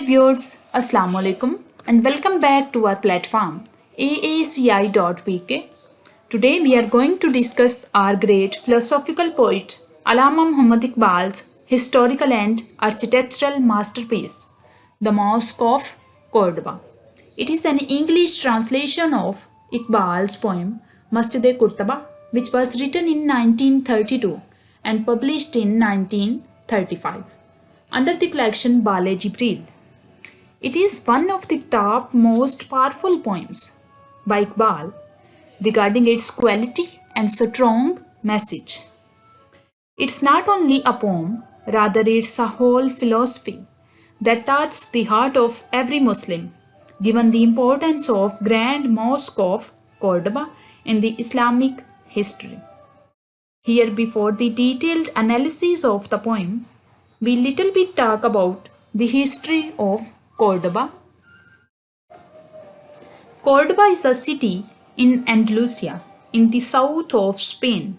viewers, Assalamu Alaikum and welcome back to our platform aaci.pk. Today we are going to discuss our great philosophical poet Allama Muhammad Iqbal's historical and architectural masterpiece, the Mosque of Cordoba. It is an English translation of Iqbal's poem Masjid-e-Qurtaba, which was written in 1932 and published in 1935 under the collection Bale Jibril. It is one of the top most powerful poems by Iqbal regarding its quality and strong message. It's not only a poem, rather it's a whole philosophy that touches the heart of every Muslim, given the importance of Grand Mosque of Cordoba in the Islamic history. Here, before the detailed analysis of the poem, we little bit talk about the history of Cordoba. Cordoba is a city in Andalusia in the south of Spain.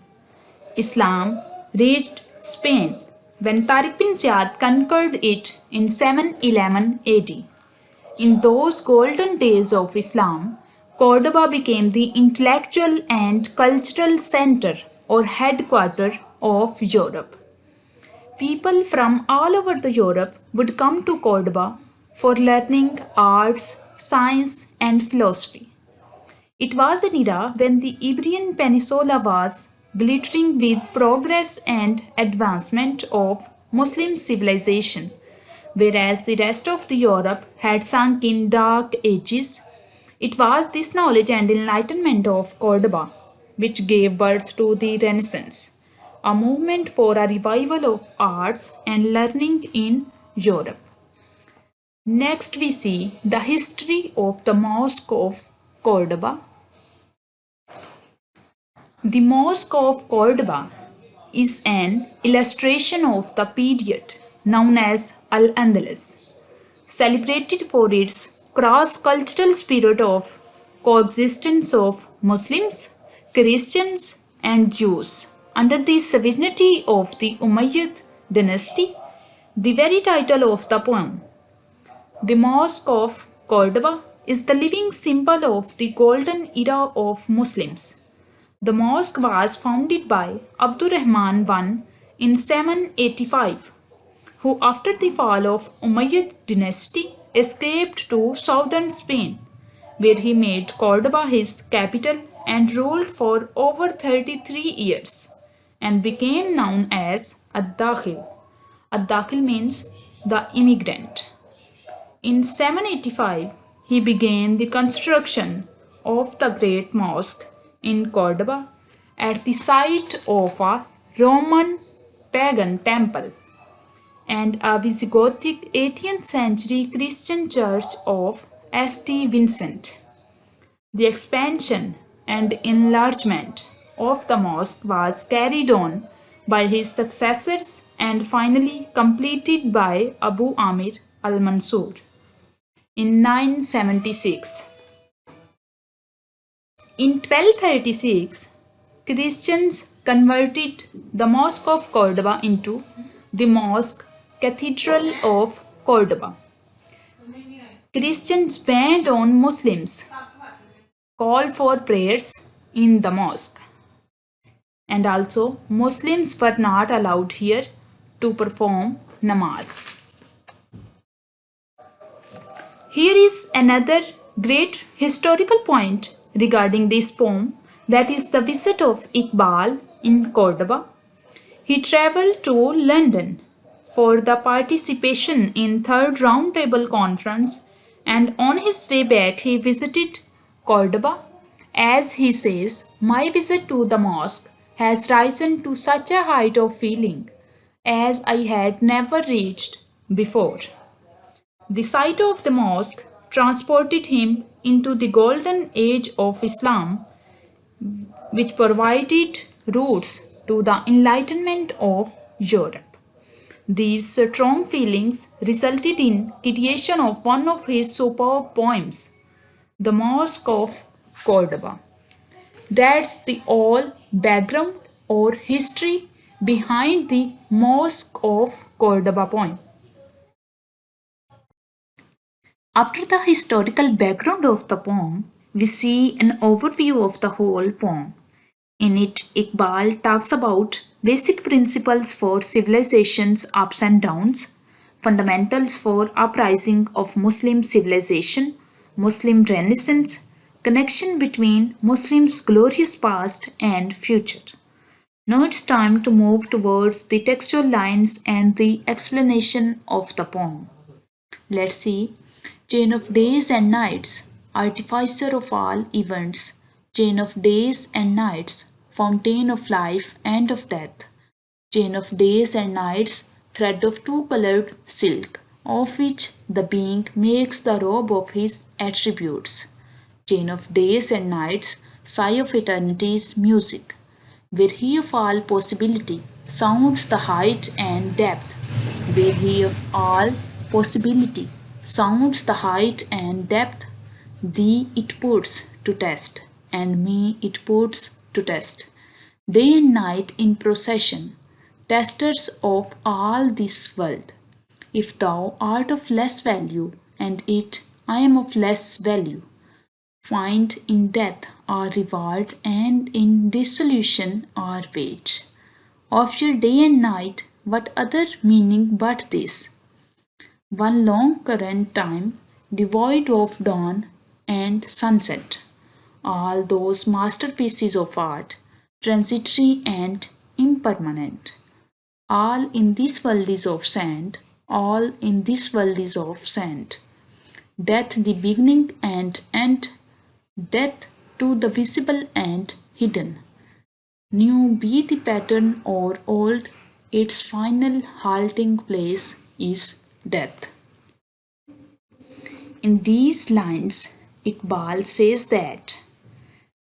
Islam reached Spain when Tariq bin Ziyad conquered it in 711 AD. In those golden days of Islam, Cordoba became the intellectual and cultural center or headquarters of Europe. People from all over the Europe would come to Cordoba for learning arts, science, and philosophy. It was an era when the Iberian Peninsula was glittering with progress and advancement of Muslim civilization, whereas the rest of the Europe had sunk in dark ages. It was this knowledge and enlightenment of Cordoba which gave birth to the Renaissance, a movement for a revival of arts and learning in Europe. Next, we see the history of the Mosque of Cordoba. The Mosque of Cordoba is an illustration of the period known as Al-Andalus, celebrated for its cross-cultural spirit of coexistence of Muslims, Christians, and Jews under the sovereignty of the Umayyad dynasty. The very title of the poem, the Mosque of Cordoba, is the living symbol of the golden era of Muslims. The mosque was founded by Abdurrahman I in 785, who after the fall of Umayyad dynasty escaped to southern Spain, where he made Cordoba his capital and ruled for over 33 years and became known as Ad-Dakhil. Ad-Dakhil means the immigrant. In 785, he began the construction of the great mosque in Cordoba at the site of a Roman pagan temple and a Visigothic 18th century Christian church of St. Vincent. The expansion and enlargement of the mosque was carried on by his successors and finally completed by Abu Amir al-Mansur in 976. In 1236, Christians converted the Mosque of Cordoba into the Mosque Cathedral of Cordoba. Christians banned on Muslims, called for prayers in the mosque, and also Muslims were not allowed here to perform namaz. Here is another great historical point regarding this poem, that is the visit of Iqbal in Cordoba. He traveled to London for the participation in Third Roundtable Conference, and on his way back he visited Cordoba. As he says, my visit to the mosque has risen to such a height of feeling as I had never reached before. The sight of the mosque transported him into the golden age of Islam, which provided roots to the enlightenment of Europe. These strong feelings resulted in creation of one of his superb poems, the Mosque of Cordoba. That's the all background or history behind the Mosque of Cordoba poem. After the historical background of the poem, we see an overview of the whole poem. In it, Iqbal talks about basic principles for civilization's ups and downs, fundamentals for uprising of Muslim civilization, Muslim renaissance, connection between Muslims' glorious past and future. Now it's time to move towards the textual lines and the explanation of the poem. Let's see. Chain of days and nights, artificer of all events, chain of days and nights, fountain of life and of death, chain of days and nights, thread of two-colored silk, of which the being makes the robe of his attributes, chain of days and nights, sigh of eternity's music, where he of all possibility sounds the height and depth, where he of all possibility sounds the height and depth, thee it puts to test, and me it puts to test. Day and night in procession, testers of all this world. If thou art of less value, and it I am of less value, find in death our reward, and in dissolution our wage. Of your day and night, what other meaning but this? One long current time, devoid of dawn and sunset. All those masterpieces of art, transitory and impermanent. All in this world is of sand, all in this world is of sand. Death the beginning and end, death to the visible and hidden. New be the pattern or old, its final halting place is death. In these lines, Iqbal says that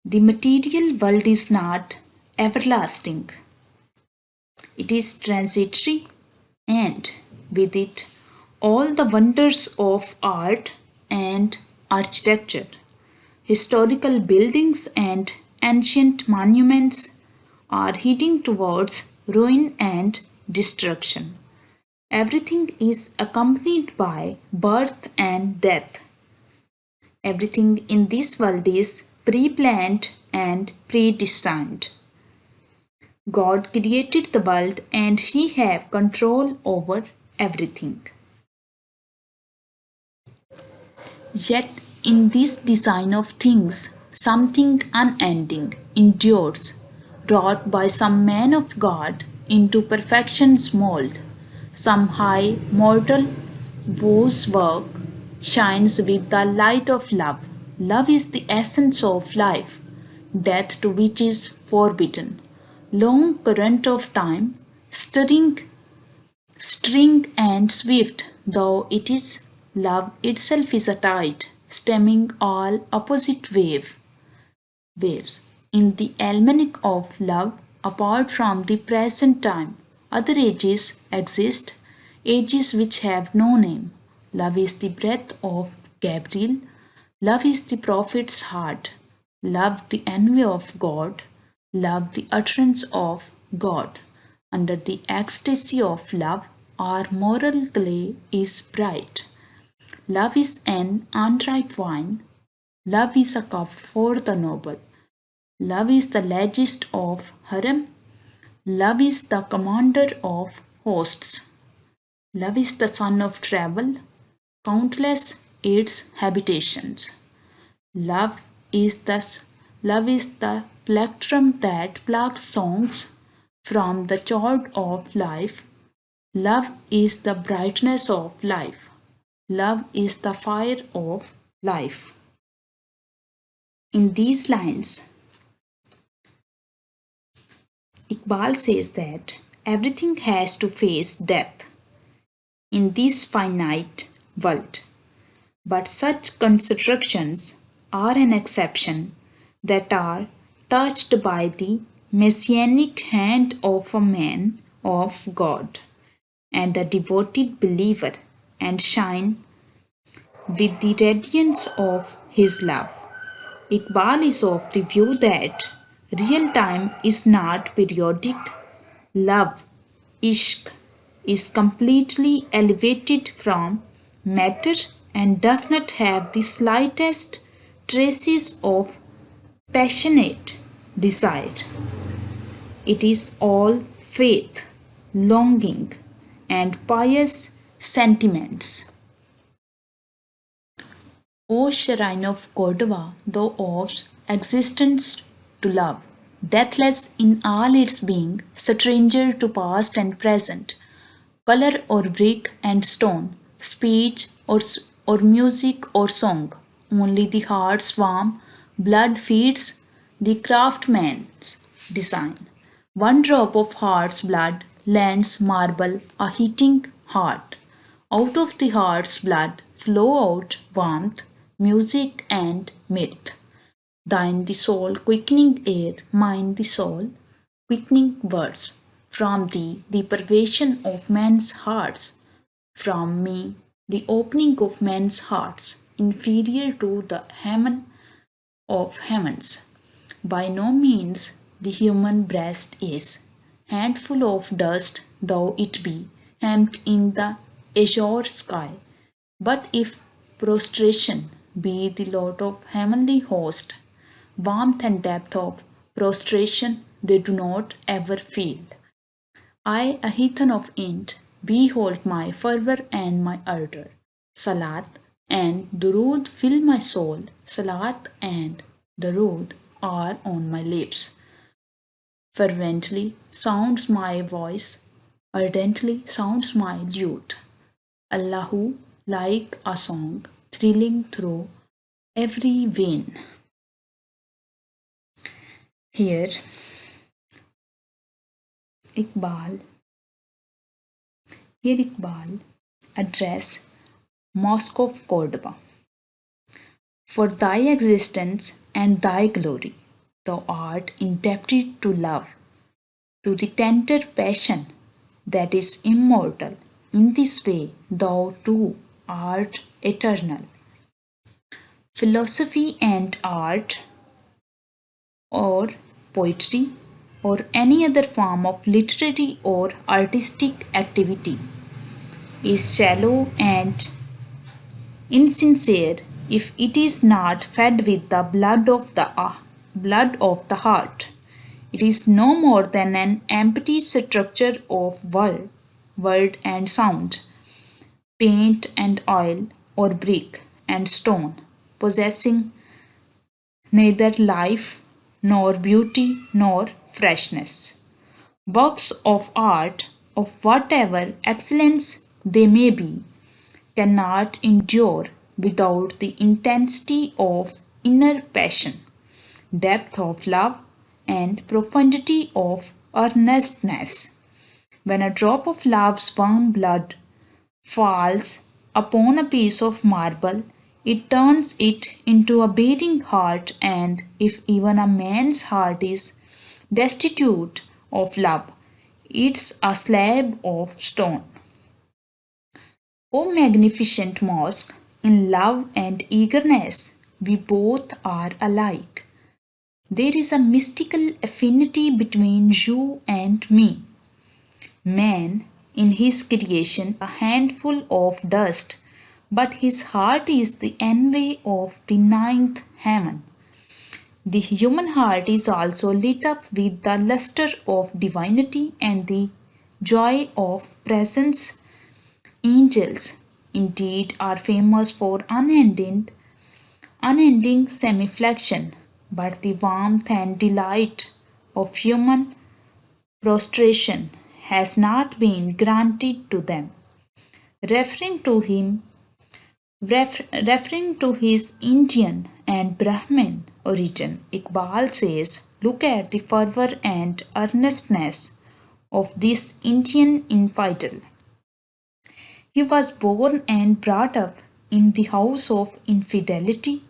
the material world is not everlasting. It is transitory, and with it all the wonders of art and architecture, historical buildings and ancient monuments are heading towards ruin and destruction. Everything is accompanied by birth and death. Everything in this world is pre-planned and predestined. God created the world and He have control over everything. Yet in this design of things, something unending endures, wrought by some man of God into perfection's mold. Some high mortal whose work shines with the light of love. Love is the essence of life, death to which is forbidden. Long current of time, stirring, string and swift, though it is love itself is a tide, stemming all opposite waves. In the almanac of love, apart from the present time, other ages exist, ages which have no name. Love is the breath of Gabriel. Love is the prophet's heart. Love the envy of God. Love the utterance of God. Under the ecstasy of love, our moral clay is bright. Love is an unripe wine. Love is a cup for the noble. Love is the largest of harem. Love is the commander of hosts. Love is the son of travel, countless its habitations. Love is thus love is the plectrum that plucks songs from the chord of life. Love is the brightness of life. Love is the fire of life. In these lines, Iqbal says that everything has to face death in this finite world. But such constructions are an exception that are touched by the messianic hand of a man of God and a devoted believer and shine with the radiance of his love. Iqbal is of the view that real time is not periodic. Love, ishq, is completely elevated from matter and does not have the slightest traces of passionate desire. It is all faith, longing, and pious sentiments. O shrine of Cordoba, thou owes existence to love, deathless in all its being, stranger to past and present, color or brick and stone, speech or music or song. Only the heart's warm blood feeds the craftsman's design. One drop of heart's blood lends marble a heating heart. Out of the heart's blood flow out warmth, music, and mirth. Thine the soul quickening air, mine the soul quickening words. From thee the pervasion of men's hearts, from me the opening of men's hearts, inferior to the heaven of heavens. By no means the human breast is, handful of dust though it be, hemmed in the azure sky. But if prostration be the lot of heavenly host, warmth and depth of prostration they do not ever feel. I, a heathen of Int, behold my fervour and my ardour. Salat and Durood fill my soul. Salat and Durood are on my lips. Fervently sounds my voice, ardently sounds my lute. Allahu, like a song, thrilling through every vein. Here, Iqbal address Mosque of Cordoba. For thy existence and thy glory, thou art indebted to love, to the tender passion that is immortal. In this way, thou too art eternal. Philosophy and art, or poetry, or any other form of literary or artistic activity, is shallow and insincere if it is not fed with the blood of the heart. It is no more than an empty structure of word and sound, paint and oil, or brick and stone, possessing neither life nor beauty nor freshness. Works of art, of whatever excellence they may be, cannot endure without the intensity of inner passion, depth of love, and profundity of earnestness. When a drop of love's warm blood falls upon a piece of marble, it turns it into a beating heart, and if even a man's heart is destitute of love, it's a slab of stone. O magnificent mosque, in love and eagerness, we both are alike. There is a mystical affinity between you and me. Man, in his creation, a handful of dust, but his heart is the envy of the ninth heaven. The human heart is also lit up with the luster of divinity and the joy of presence. Angels, indeed, are famous for unending semiflexion, but the warmth and delight of human prostration has not been granted to them. Referring to him, referring to his Indian and Brahmin origin, Iqbal says, look at the fervor and earnestness of this Indian infidel. He was born and brought up in the house of infidelity,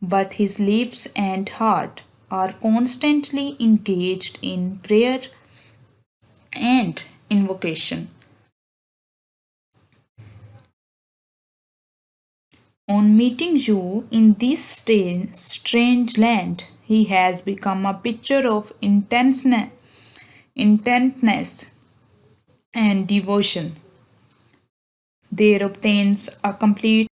but his lips and heart are constantly engaged in prayer and invocation. On meeting you in this strange land, he has become a picture of intentness and devotion. There obtains a complete